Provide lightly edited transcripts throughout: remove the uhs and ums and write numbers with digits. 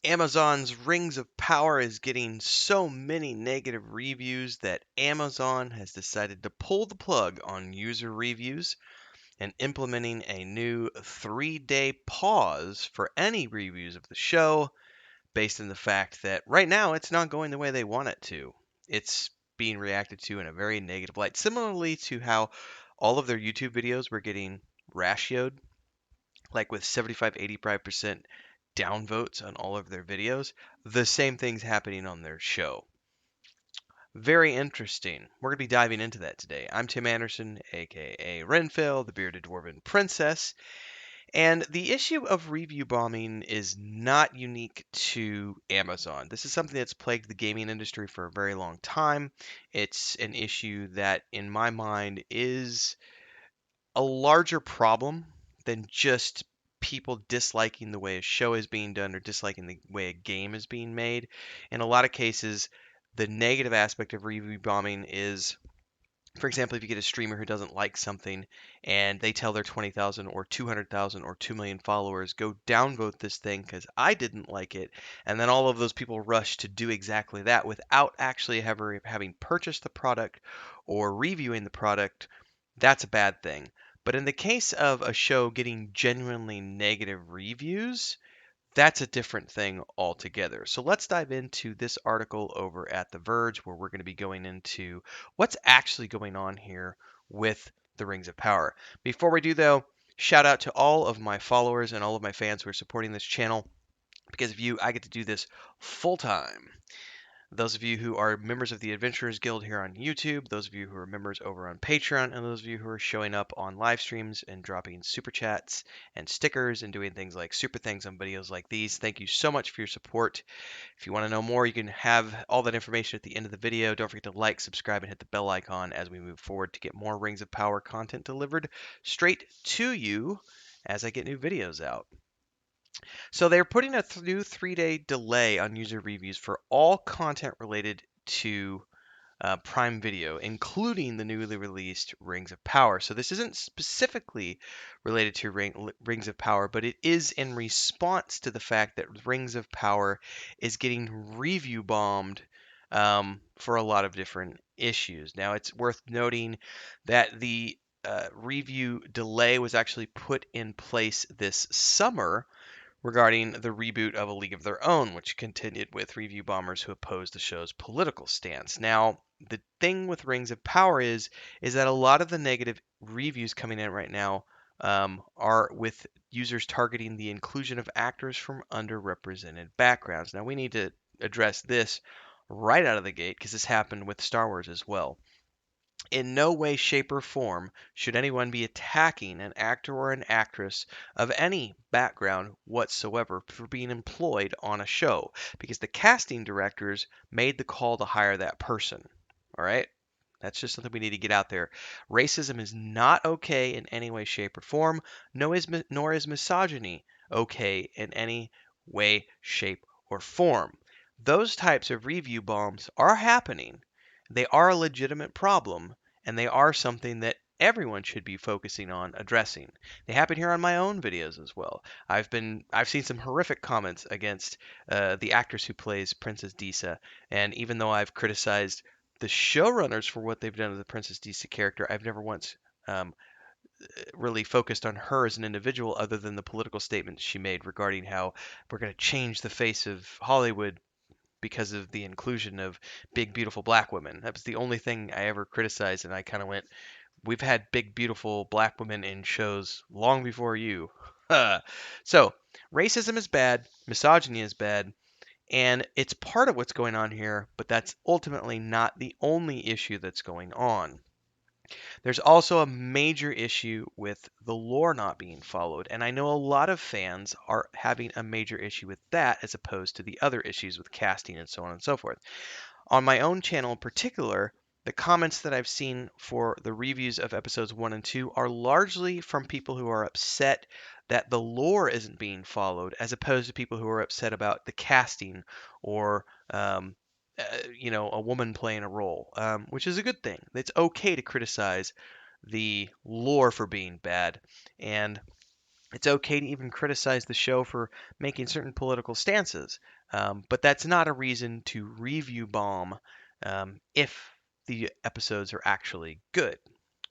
Amazon's Rings of Power is getting so many negative reviews that Amazon has decided to pull the plug on user reviews and implementing a new 3-day pause for any reviews of the show based on the fact that right now it's not going the way they want it to. It's being reacted to in a very negative light, similarly to how all of their YouTube videos were getting ratioed, like with 75-85% downvotes on all of their videos. The same thing's happening on their show. Very interesting. We're going to be diving into that today. I'm Tim Anderson, aka Renfield, the bearded dwarven princess. And the issue of review bombing is not unique to Amazon. This is something that's plagued the gaming industry for a very long time. It's an issue that, in my mind, is a larger problem than just people disliking the way a show is being done or disliking the way a game is being made. In a lot of cases, the negative aspect of review bombing is, for example, if you get a streamer who doesn't like something and they tell their 20,000 or 200,000 or 2 million followers, go downvote this thing because I didn't like it. And then all of those people rush to do exactly that without actually having purchased the product or reviewing the product. That's a bad thing. But in the case of a show getting genuinely negative reviews, that's a different thing altogether. So let's dive into this article over at The Verge, where we're going to be going into what's actually going on here with the Rings of Power. Before we do, though, shout out to all of my followers and all of my fans who are supporting this channel. Because of you, I get to do this full time. Those of you who are members of the Adventurers Guild here on YouTube, those of you who are members over on Patreon, and those of you who are showing up on live streams and dropping super chats and stickers and doing things like super things on videos like these, thank you so much for your support. If you want to know more, you can have all that information at the end of the video. Don't forget to like, subscribe, and hit the bell icon as we move forward to get more Rings of Power content delivered straight to you as I get new videos out. So they're putting a new 3-day delay on user reviews for all content related to Prime Video, including the newly released Rings of Power. So this isn't specifically related to Rings of Power, but it is in response to the fact that Rings of Power is getting review bombed for a lot of different issues. Now, it's worth noting that the review delay was actually put in place this summer regarding the reboot of A League of Their Own, which continued with review bombers who opposed the show's political stance. Now, the thing with Rings of Power is that a lot of the negative reviews coming in right now are with users targeting the inclusion of actors from underrepresented backgrounds. Now, we need to address this right out of the gate because this happened with Star Wars as well. In no way, shape, or form should anyone be attacking an actor or an actress of any background whatsoever for being employed on a show, because the casting directors made the call to hire that person. All right? That's just something we need to get out there. Racism is not okay in any way, shape, or form, nor is misogyny okay in any way, shape, or form. Those types of review bombs are happening. They are a legitimate problem, and they are something that everyone should be focusing on addressing. They happen here on my own videos as well. I've seen some horrific comments against the actress who plays Princess Disa, and even though I've criticized the showrunners for what they've done to the Princess Disa character, I've never once really focused on her as an individual other than the political statements she made regarding how we're going to change the face of Hollywood because of the inclusion of big, beautiful black women. That was the only thing I ever criticized, and I kind of went, we've had big, beautiful black women in shows long before you. So, racism is bad, misogyny is bad, and it's part of what's going on here, but that's ultimately not the only issue that's going on. There's also a major issue with the lore not being followed, and I know a lot of fans are having a major issue with that as opposed to the other issues with casting and so on and so forth. On my own channel in particular, the comments that I've seen for the reviews of episodes 1 and 2 are largely from people who are upset that the lore isn't being followed, as opposed to people who are upset about the casting or a woman playing a role, which is a good thing. It's okay to criticize the lore for being bad. And It's okay to even criticize the show for making certain political stances, but that's not a reason to review bomb if the episodes are actually good.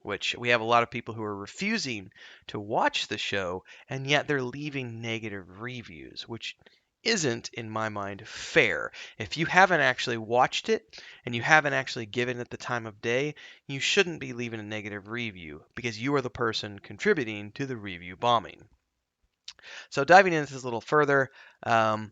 Which we have a lot of people who are refusing to watch the show, and yet they're leaving negative reviews, which isn't, in my mind, fair. If you haven't actually watched it and you haven't actually given it the time of day, you shouldn't be leaving a negative review because you are the person contributing to the review bombing. So diving into this a little further, um,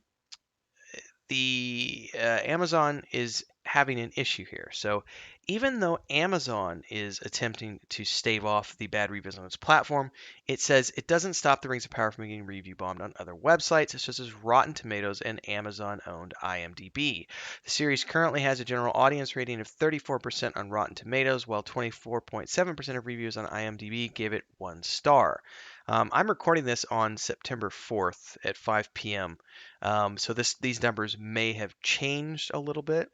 the Amazon is having an issue here. So even though Amazon is attempting to stave off the bad reviews on its platform, it says it doesn't stop the Rings of Power from getting review bombed on other websites, such as Rotten Tomatoes and Amazon-owned IMDb. The series currently has a general audience rating of 34% on Rotten Tomatoes, while 24.7% of reviews on IMDb gave it 1 star. I'm recording this on September 4th at 5 p.m. So these numbers may have changed a little bit.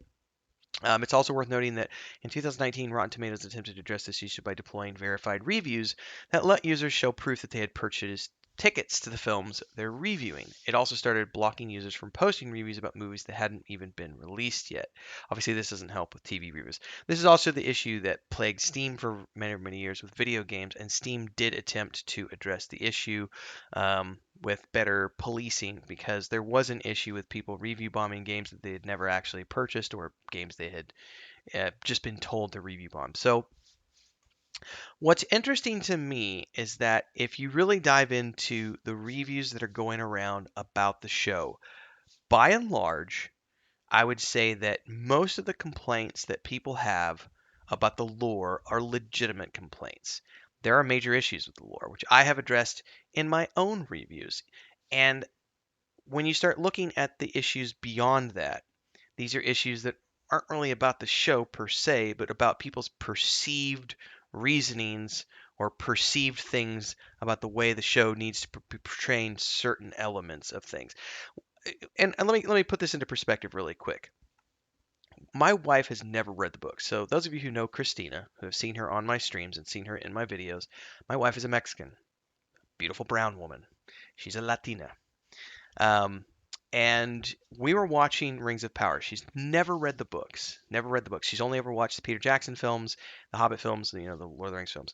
It's also worth noting that in 2019, Rotten Tomatoes attempted to address this issue by deploying verified reviews that let users show proof that they had purchased tickets to the films they're reviewing. It also started blocking users from posting reviews about movies that hadn't even been released yet. Obviously, this doesn't help with TV reviews. This is also the issue that plagued Steam for many, many years with video games, and Steam did attempt to address the issue with better policing because there was an issue with people review bombing games that they had never actually purchased or games they had just been told to review bomb. So what's interesting to me is that if you really dive into the reviews that are going around about the show, by and large, I would say that most of the complaints that people have about the lore are legitimate complaints. There are major issues with the lore, which I have addressed in my own reviews. And when you start looking at the issues beyond that, these are issues that aren't really about the show per se, but about people's perceived reasonings or perceived things about the way the show needs to be portraying certain elements of things. And let me put this into perspective really quick. My wife has never read the book. So those of you who know Christina, who have seen her on my streams and seen her in my videos, my wife is a Mexican, beautiful brown woman. She's a Latina. Um, and we were watching Rings of Power. She's never read the books. Never read the books. She's only ever watched the Peter Jackson films, the Hobbit films, the Lord of the Rings films.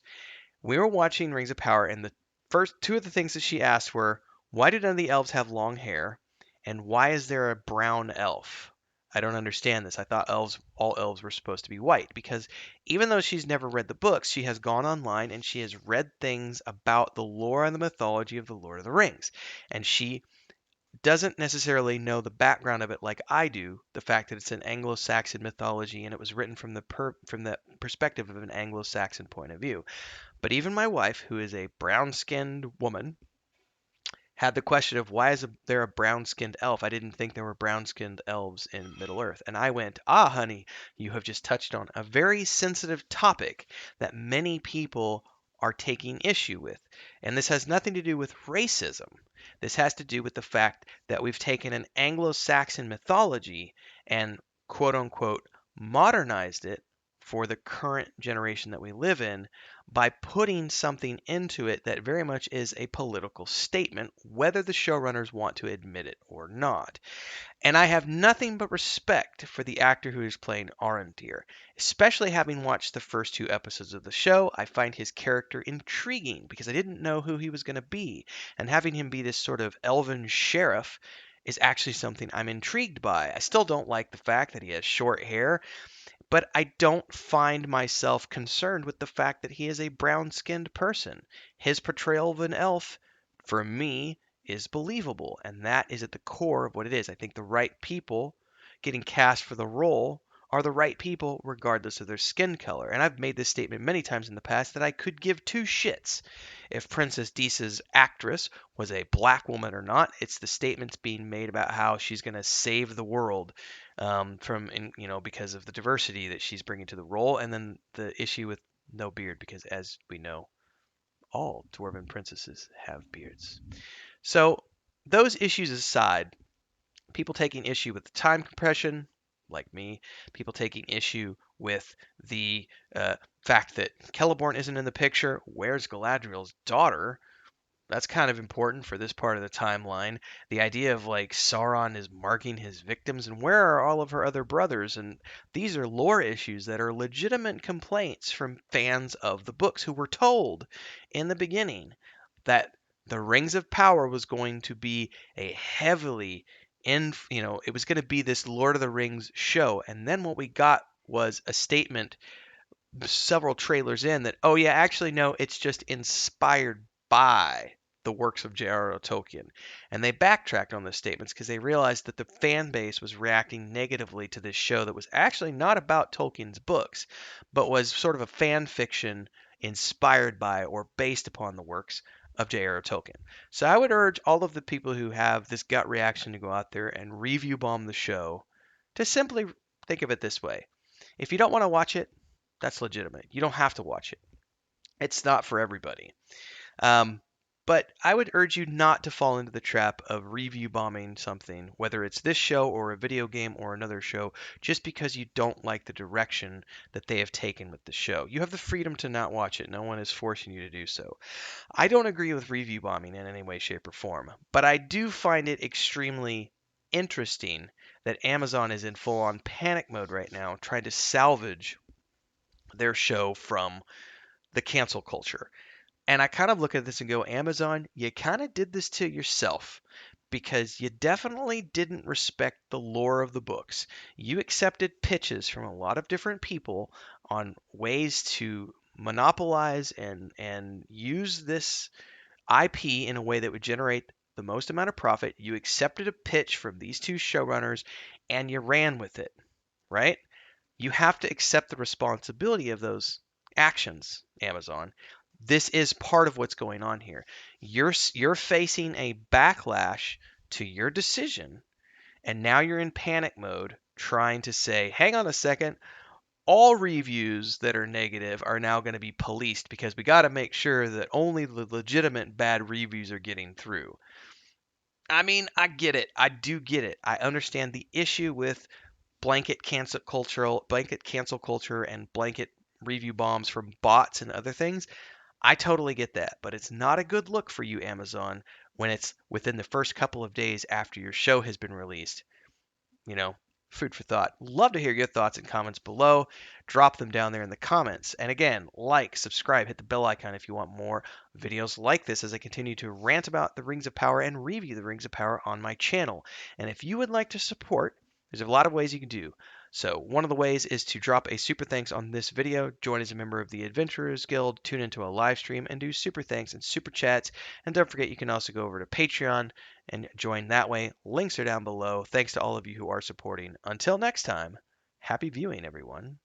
We were watching Rings of Power, and the first two of the things that she asked were, "Why do none of the elves have long hair?" and "Why is there a brown elf?" I don't understand this. I thought all elves were supposed to be white because even though she's never read the books, she has gone online and she has read things about the lore and the mythology of the Lord of the Rings. And she doesn't necessarily know the background of it like I do, the fact that it's an Anglo-Saxon mythology and it was written from the perspective of an Anglo-Saxon point of view. But even my wife, who is a brown-skinned woman, had the question of why is there a brown-skinned elf? I didn't think there were brown-skinned elves in Middle-earth. And I went, "Ah, honey, you have just touched on a very sensitive topic that many people are taking issue with. And this has nothing to do with racism. This has to do with the fact that we've taken an Anglo-Saxon mythology and quote unquote modernized it for the current generation that we live in by putting something into it that very much is a political statement, whether the showrunners want to admit it or not." And I have nothing but respect for the actor who is playing Arondir, especially having watched the first two episodes of the show. I find his character intriguing because I didn't know who he was going to be, and having him be this sort of elven sheriff is actually something I'm intrigued by. I still don't like the fact that he has short hair, but I don't find myself concerned with the fact that he is a brown skinned person. His portrayal of an elf, for me, is believable, and that is at the core of what it is. I think the right people getting cast for the role are the right people regardless of their skin color. And I've made this statement many times in the past that I could give two shits if Princess Disa's actress was a black woman or not. It's the statements being made about how she's going to save the world because of the diversity that she's bringing to the role, and then the issue with no beard, because as we know, all dwarven princesses have beards. So those issues aside, people taking issue with the time compression, like me, people taking issue with the fact that Celeborn isn't in the picture. Where's Galadriel's daughter? That's kind of important for this part of the timeline. The idea of like Sauron is marking his victims, and where are all of her other brothers? And these are lore issues that are legitimate complaints from fans of the books who were told in the beginning that the Rings of Power was going to be a heavily it was going to be this Lord of the Rings show. And then what we got was a statement several trailers in that, oh yeah, actually no, it's just inspired by the works of J.R.R. Tolkien. And they backtracked on those statements because they realized that the fan base was reacting negatively to this show that was actually not about Tolkien's books, but was sort of a fan fiction inspired by or based upon the works of J.R.R. Tolkien. So I would urge all of the people who have this gut reaction to go out there and review bomb the show to simply think of it this way. If you don't want to watch it, that's legitimate. You don't have to watch it. It's not for everybody. Um, but I would urge you not to fall into the trap of review bombing something, whether it's this show or a video game or another show, just because you don't like the direction that they have taken with the show. You have the freedom to not watch it. No one is forcing you to do so. I don't agree with review bombing in any way, shape, or form, but I do find it extremely interesting that Amazon is in full on panic mode right now, trying to salvage their show from the cancel culture. And I kind of look at this and go, Amazon, you kind of did this to yourself because you definitely didn't respect the lore of the books. You accepted pitches from a lot of different people on ways to monopolize and use this IP in a way that would generate the most amount of profit. You accepted a pitch from these two showrunners and you ran with it, right? You have to accept the responsibility of those actions, Amazon. This is part of what's going on here. You're facing a backlash to your decision, and now you're in panic mode trying to say, "Hang on a second, all reviews that are negative are now going to be policed because we got to make sure that only the legitimate bad reviews are getting through." I mean, I get it. I do get it. I understand the issue with blanket cancel culture and blanket review bombs from bots and other things. I totally get that, but it's not a good look for you, Amazon, when it's within the first couple of days after your show has been released. You know, food for thought. Love to hear your thoughts and comments below. Drop them down there in the comments. And again, like, subscribe, hit the bell icon if you want more videos like this as I continue to rant about the Rings of Power and review the Rings of Power on my channel. And if you would like to support, there's a lot of ways you can do. So one of the ways is to drop a super thanks on this video, join as a member of the Adventurers Guild, tune into a live stream, and do super thanks and super chats. And don't forget, you can also go over to Patreon and join that way. Links are down below. Thanks to all of you who are supporting. Until next time, happy viewing, everyone.